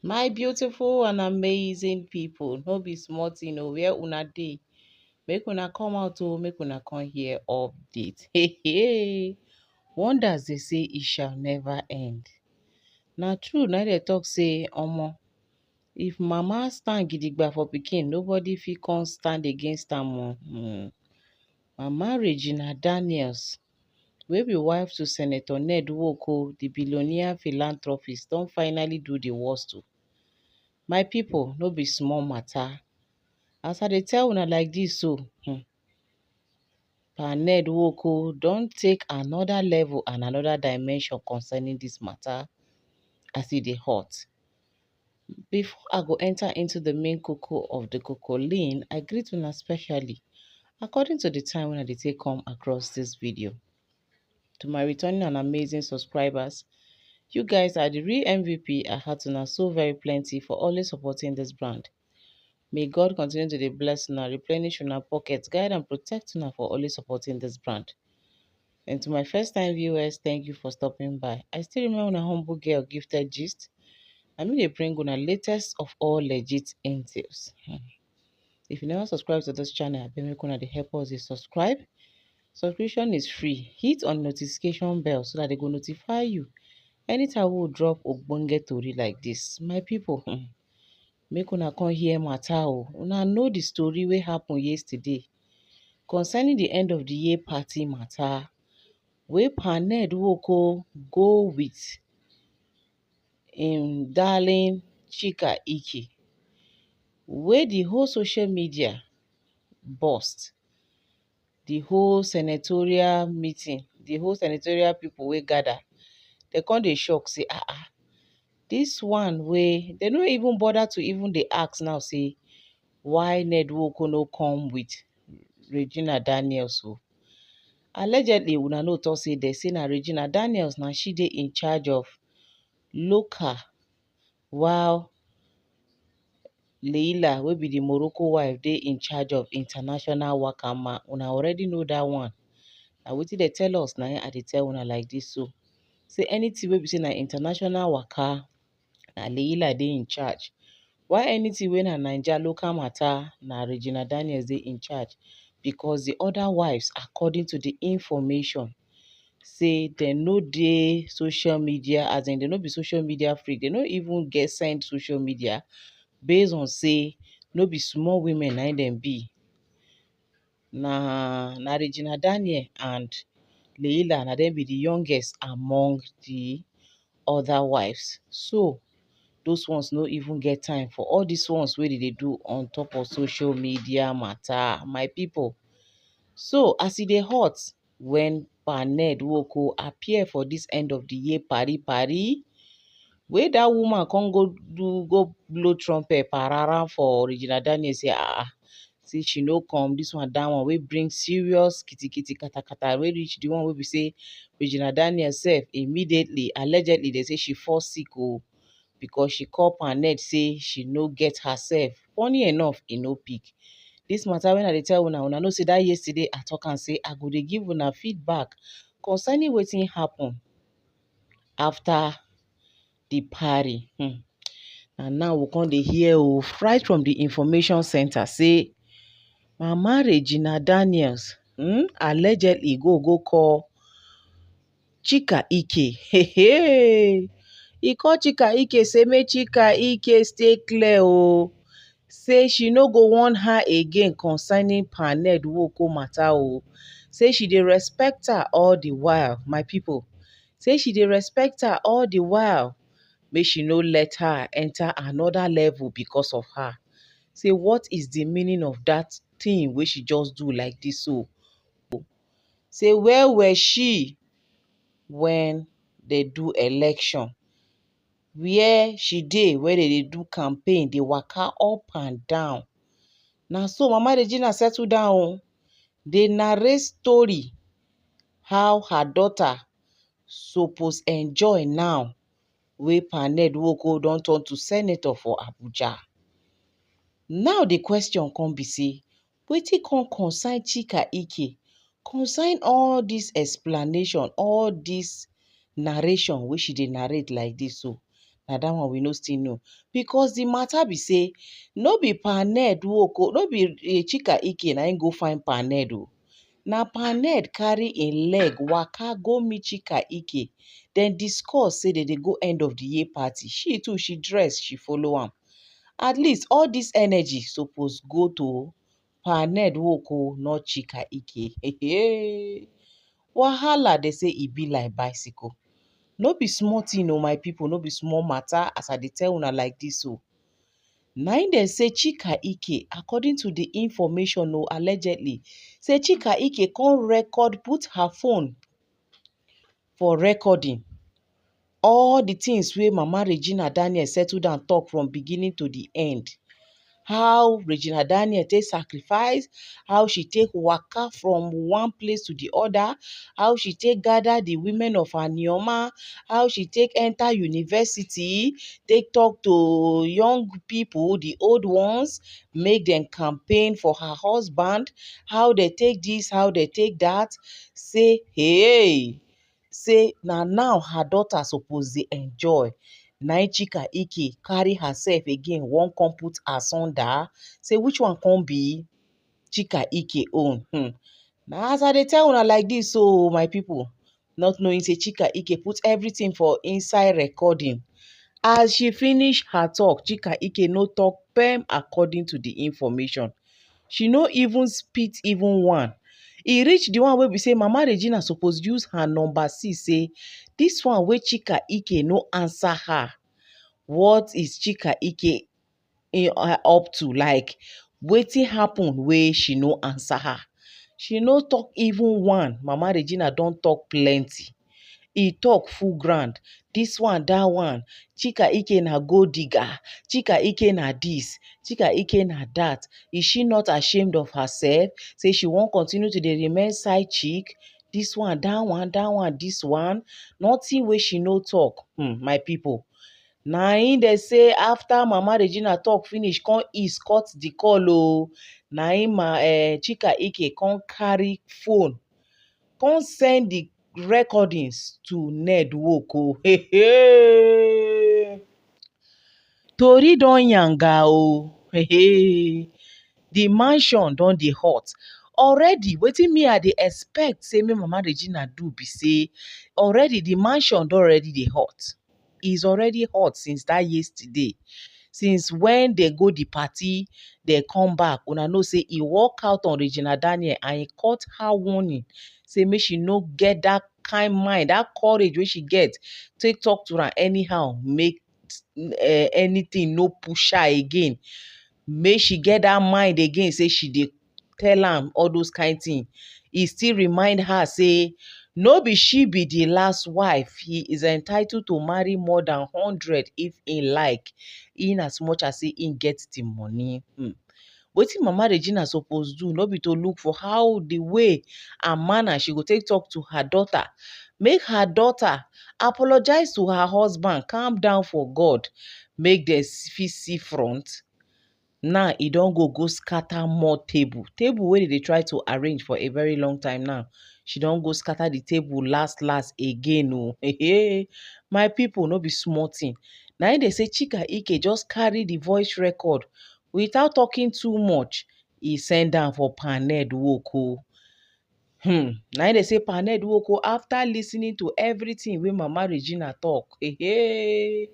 My beautiful and amazing people, no be small thing o, where una dey? Make una come out o, make una come hear update. Hey, hey. Wonders dey say e shall never end. Na true, na dey talk say, omo, if mama stand gidigba for pikin, nobody fit come stand against am o. Mama Regina Daniels, wey be wife to Senator Ned Nwoko, the billionaire philanthropist, don finally do the worst o. My people, no be small matter. As I dey tell una like this so, Pa Ned Nwoko don take another level and another dimension concerning this matter as e dey hot. Before I go enter into the main cocoa of the cocoa, I greet una specially according to the time when I dey take come across this video. To my returning and amazing subscribers, you guys are the real MVP. I had una so very plenty for always supporting this brand. May God continue to dey bless una, replenish una pockets, guide and protect una for always supporting this brand. And to my first time viewers, thank you for stopping by. I still remember una humble girl, Gifted Gist. I mean, they bring una latest of all legit intel. If you never subscribe to this channel, I beg make una dey help us dey subscribe. Subscription is free. Hit on notification bell so that they go notify you anytime we will drop ogbonge tori like this. My people, make una come hear matter o. Una know the story wey happen yesterday concerning the end of the year party matter wey Pa Ned Nwoko go with im darling Chika Ike, wey the whole social media burst. The whole senatorial meeting, the whole senatorial people wey gather, they come dey shock say this one wey they no even bother to even dey ask now say why Ned Nwoko no come with Regina Daniels o. Allegedly, una no talk say they say na Regina Daniels na she dey in charge of local, while Leila, wey be the Morocco wife, dey in charge of international waka. Una already know that one. Na wetin dey tell us na I dey tell una like this so. Say anything wey be say na international waka, na Leila dey in charge. Why anything wey na Naija local matter, na Regina Daniels dey in charge. Because the other wives, according to the information, say they no dey social media, as in they no be social media free. They no even get send social media based on say no be small women na dem be. Na Regina Daniel and Leila, na dem be the youngest among the other wives. So those ones no even get time for all these ones wey they do on top of social media matter, my people. So as e dey hot when Pa Ned Nwoko appear for this end of the year pari, wey that woman come go blow trumpet parara for Regina Daniel say say she no come, this one that one wey bring serious kitikiti katakata wey reach the one wey be say Regina Daniel sef immediately, allegedly they say she fall sick o, because she call Pa Ned say she no get herself. Funny enough, e no pick. This matter when I dey tell una know say that yesterday I talk and say I go dey give una feedback concerning wetin happen after the party. And now we come dey hear right from the information center say Mama Regina Daniels allegedly go call Chika Ike. Hey. He call Chika Ike say make Chika Ike stay clear o. Say she no go warn her again concerning Pa Ned Nwoko matter o. Say she dey respect her all the while, my people. Say she dey respect her all the while. Make she no let her enter another level because of her. Say what is the meaning of that thing wey she just do like this so? Say where were she when they do election? Where she dey where they do campaign, dey waka up and down. Na so Mama Regina settle down o. Dey narrate story how her daughter suppose enjoy now wey Pa Ned Nwoko don turn to senator for Abuja. Now the question come be say, wetin come concern Chika Ike concern all this explanation, all this narration wey she dey narrate like this so? na dat one we no still know, because the matter be say no be paned work o, no be Chika Ike na im go find paned o. Na paned carry im leg waka go meet Chika Ike. Dem discuss say dem dey go end of the year party. She too, she dress, she follow am. At least all dis energy suppose go to paned work o, not Chika Ike. Wahala dey say e be like bicycle. No be small thing o my people, no be small matter as I dey tell una like dis o. Na im dem say Chika Ike, according to the information o, allegedly, say Chika Ike come record, put her phone for recording all the things wey Mama Regina Daniel settle down talk from beginning to the end. How Regina Daniel take sacrifice, how she take waka from one place to the other, how she take gather the women of Anioma, how she take enter university, take talk to young people, the old ones, make dem campaign for her husband, how they take this, how they take that. Say, hey, say na now her daughter suppose dey enjoy. Na im Chika Ike carry herself again, wan come put asunder. Say which one come be Chika Ike own? Na as I dey tell una like dis o my people, not knowing say Chika Ike put everything for inside recording. As she finish her talk, Chika Ike no talk pem according to the information. She no even spit even one. E reach the one wey be say Mama Regina suppose use her number 6 say dis one wey Chika Ike no answer her. What is Chika Ike up to? Like, wetin happen wey she no answer her? She no talk even one. Mama Regina don talk plenty. E talk full ground. Dis one, dat one. Chika Ike na gold digger. Chika Ike na dis. Chika Ike na dat. Is she not ashamed of herself? Say she wan continue to dey remain side chick. Dis one, dat one, dis one. Nothing wey she no talk. My people. Na im dey say after Mama Regina talk finish, come ease cut the call o. Na im Chika Ike come carry phone, come send the recordings to Ned Nwoko o. Tori don yanga o. The mansion don dey hot. Already, wetin me I dey expect say make Mama Regina do be say, already the mansion don already dey hot. Is already hot since that yesterday. Since when they go the party, they come back. Una know say e walk out on Regina Daniel and e cut her warning. Say make she no get that kind mind, that courage wey she get. Take talk to her anyhow. Make anything no push her again. Make she get that mind again. Say she dey tell am all those kind things. E still remind her say no be she be the last wife. He is entitled to marry more than 100 if he like, in as much as say he get the money. Wetin Mama Regina suppose do no be to look for how the way and manner she go take talk to her daughter. Make her daughter apologize to her husband, calm down for God, make dem fit see front. Now e don go scatter more table wey dem dey try to arrange for a very long time now. She don go scatter the table last again o. My people, no be small thing. Na im dey say Chika Ike just carry the voice record without talking too much. E send am for paned work o. Na im dey say paned work o, after lis ten ing to everything wey Mama Regina talk. E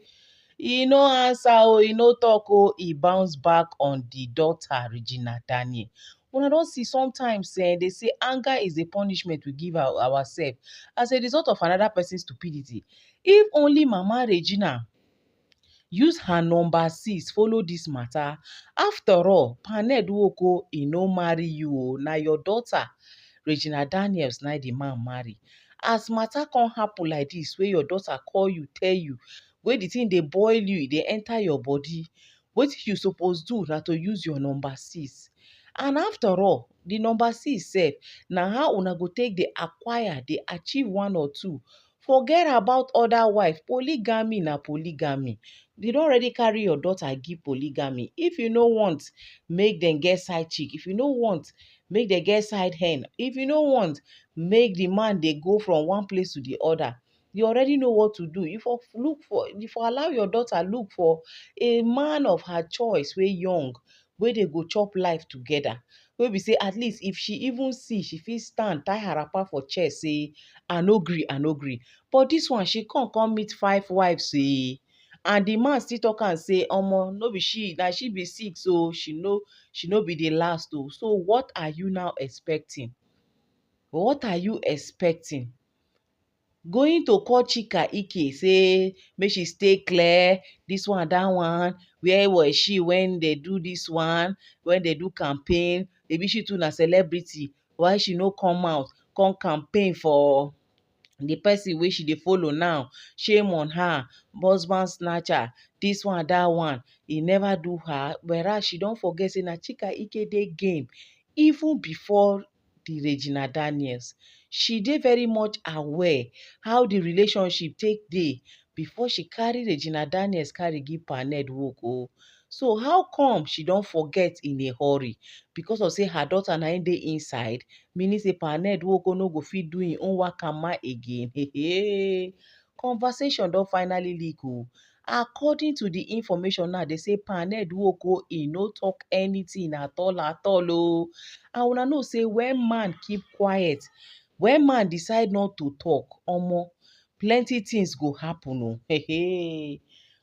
no answer o, e no talk o. E bounce back on the daughter Regina Daniel. Una don see sometimes they say anger is a punishment we give ourselves as a result of another person's stupidity. If only Mama Regina use her number 6 follow this matter. After all, paned work o, e no marry you o. Na your daughter Regina Daniels na the man marry. As matter come happen like this, wey your daughter call you, tell you, wey the thing dey boil you, e dey enter your body, wetin you suppose do na to use your number 6. And after all, the number 6 sef na how una go take dey acquire, dey achieve one or two. Forget about other wife. Polygamy na polygamy. They don already carry your daughter give polygamy. If you no want, make dem get side chick. If you no want, make dem get side hen. If you no want, make the man dey go from one place to the other. You already know what to do. You for allow your daughter look for a man of her choice wey young, wey dey go chop life together, wey be say at least if she even see, she fit stand tie her wrapper for chest say I no gree, I no gree. But this one, she come meet 5 wives and the man still talk am say omo no be she, na she be sick, so she no be the last o. So what are you now expecting? What are you expecting? Going to call Chika Ike say make she stay clear, this one, that one, where was she when they do this one, when they do campaign? Maybe she too na celebrity, why she no come out, come campaign for the person wey she dey follow now? Shame on her, husband snatcher, this one, that one. E never do her, whereas she don forget say na Chika Ike dey game even before the Regina Daniels. She dey very much aware how the relationship take dey before she carry Regina Daniels carry give Paned work o. So how come she don forget in a hurry? Because of say her daughter na im dey inside, meaning say Paned work no go fit do im own wakama again. Conversation don finally leak o. According to the information now, they say Paned Nwoko e no talk anything at all o. And una know say when man keep quiet, when man decide not to talk, omo, plenty things go happen o.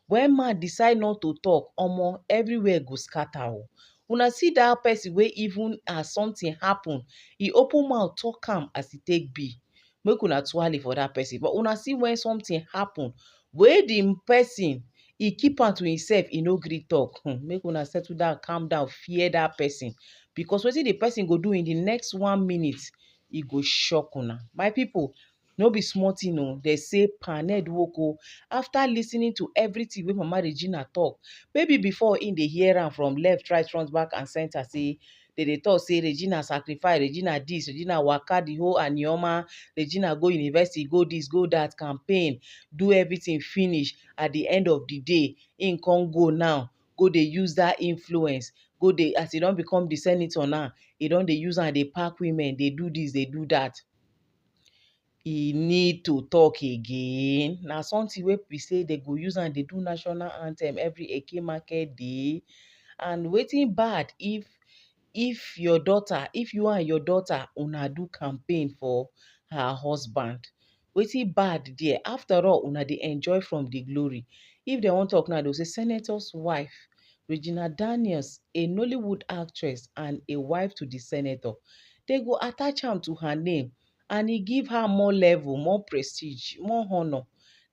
When man decide not to talk, omo, everywhere go scatter o. Una see that person wey even as something happen, e open mouth talk am as e take be. Make una twale for that person. But una see when something happen, wey the person e keep am to himself, e no gree talk. Make una settle down, calm down, fear that person. Because wetin the person go do in the next 1 minute, e go shock una. My people, no be small thing o. They say Paned Nwoko, after lis ten ing to everything wey Mama Regina talk, maybe before im dey hear am from left, right, front, back and center, say they dey talk say Regina sacrifice, Regina this, Regina waka the whole Anioma, Regina go university, go this, go that, campaign, do everything finish. At the end of the day, im come go now, go dey use that influence, go dey, as e don become the senator now, e don dey use am dey pack women, dey do this, dey do that. E need to talk again. Na something wey be say they go use am dey do national anthem every Eke market day. And wetin bad if your daughter, if you and your daughter una do campaign for her husband? Wetin bad there? After all, una dey enjoy from the glory. If they wan talk now, they say senator's wife, Regina Daniels, a Nollywood actress and a wife to the senator. They go attach am to her name, and e give her more level, more prestige, more honor.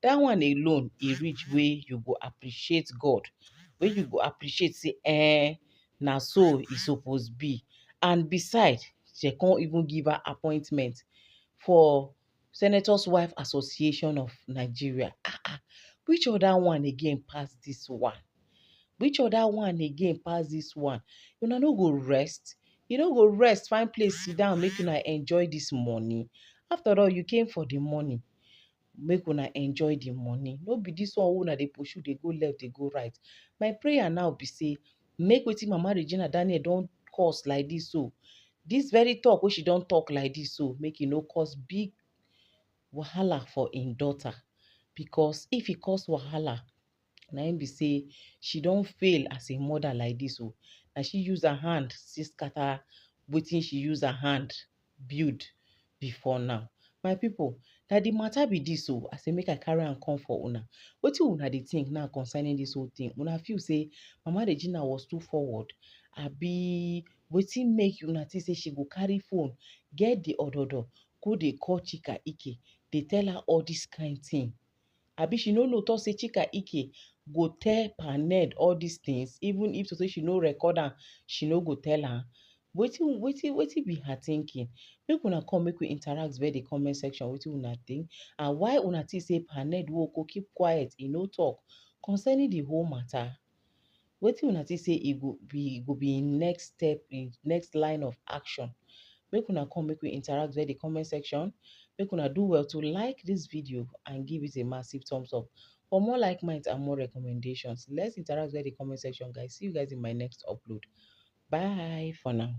That one alone, e reach wey you go appreciate God, wey you go appreciate say na so e suppose be. And besides, they can't even give her appointment for Senators Wife Association of Nigeria. Which other one again pass this one? Which other one again pass this one? Una no go rest. You no go rest, find place, sit down, make una enjoy this money. After all, you came for the money. Make una enjoy the money. No be this one wey una dey pursue, dey go left, dey go right. My prayer now be say, make wetin Mama Regina Daniel don cause like this so. This very talk wey she don talk like this so, make e no cause big wahala for im daughter. Because if e cause wahala, na im be say she don fail as a mother like this o. Na she use her hand still scatter wetin she use her hand build before now. My people, na the matter be this o. I say make I carry am come for una. Wetin una dey think now concerning this whole thing? Una feel say Mama Regina was too forward? Abi wetin make una think say she go carry phone, get the ododo, go dey call Chika Ike, dey tell her all this kind thing? Abi she no know talk say Chika Ike go tell Paned all these things, even if to say she no record am, she no go tell am? Wetin be her thinking? Make una come, make we interact via the comment section. Wetin una think? And why una think say Paned Nwoko keep quiet, e no talk concerning the whole matter? Wetin una think say e go be im next step, im next line of action? Make una come, make we interact via the comment section. Make una do well to like this video and give it a massive thumbs up. For more like minds and more recommendations, let's interact via the comment section, guys. See you guys in my next upload. Bye for now.